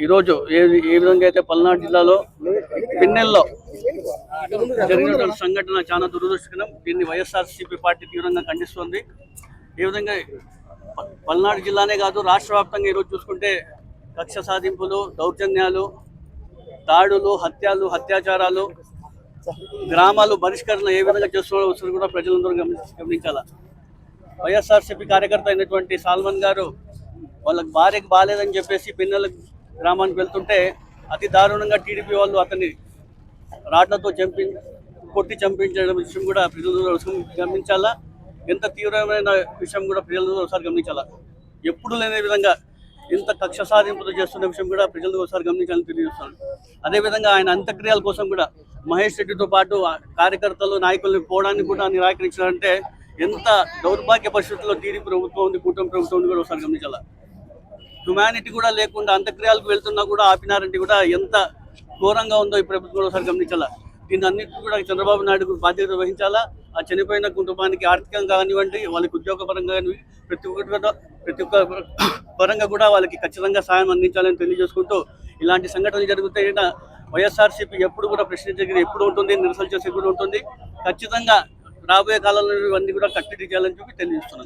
ఈరోజు ఏ విధంగా అయితే పల్నాడు జిల్లాలో పిన్నెల్లో జరిగినటువంటి సంఘటన చాలా దురదృష్టకరం. దీన్ని వైఎస్ఆర్సీపీ పార్టీ తీవ్రంగా ఖండిస్తుంది. ఈ విధంగా పల్నాడు జిల్లానే కాదు, రాష్ట్ర వ్యాప్తంగా ఈరోజు చూసుకుంటే కక్ష సాధింపులు, దౌర్జన్యాలు, దాడులు, హత్యలు, అత్యాచారాలు, గ్రామాలు బహిష్కరణ ఏ విధంగా చేస్తున్నారో ఒకసారి కూడా ప్రజలందరూ గమనించాల. వైఎస్ఆర్సీపీ కార్యకర్త అయినటువంటి సాల్మన్ గారు వాళ్ళకి భార్యకు బాగాలేదని చెప్పేసి పిన్నెల గ్రామానికి వెళ్తుంటే అతి దారుణంగా టీడీపీ వాళ్ళు అతన్ని రాడ్లతో కొట్టి చంపించడం విషయం కూడా ప్రజలందరూ గమనించాలా. ఎంత తీవ్రమైన విషయం కూడా ప్రజలందరూ ఒకసారి గమనించాలా. ఎప్పుడు లేని విధంగా ఇంత కక్ష సాధింపులు చేస్తున్న విషయం కూడా ప్రజలు ఒకసారి గమనించాలని తెలియజేస్తున్నాను. అదేవిధంగా ఆయన అంత్యక్రియల కోసం కూడా మహేష్ రెడ్డితో పాటు కార్యకర్తలు, నాయకుల్ని పోవడానికి కూడా నిరాకరించారంటే ఎంత దౌర్భాగ్య పరిస్థితుల్లో టీడీపీ ప్రభుత్వం ఉంది, కూటమి ప్రభుత్వం ఉంది కూడా ఒకసారి గమనించాలా. హ్యుమానిటీ కూడా లేకుండా అంత్యక్రియలకు వెళ్తున్నా కూడా ఆపినారంటే కూడా ఎంత ఘోరంగా ఉందో ఈ ప్రభుత్వం కూడా ఒకసారి గమనించాలా. దీన్ని అన్నింటినీ కూడా చంద్రబాబు నాయుడు బాధ్యత వహించాలా. ఆ చనిపోయిన కుటుంబానికి ఆర్థికంగా కానివ్వండి, వాళ్ళకి ఉద్యోగపరంగా కానివ్వండి, ప్రతి ఒక్క పరంగా కూడా వాళ్ళకి ఖచ్చితంగా సాయం అందించాలని తెలియజేసుకుంటూ, ఇలాంటి సంఘటనలు జరిగితే వైఎస్ఆర్సీపీ ఎప్పుడు కూడా ప్రశ్నించే ఎప్పుడు ఉంటుంది, నిరసన చేసే కూడా ఉంటుంది. ఖచ్చితంగా రాబోయే కాలంలో ఇవన్నీ కూడా కట్టడి చేయాలని చెప్పి తెలియజేస్తున్నాను.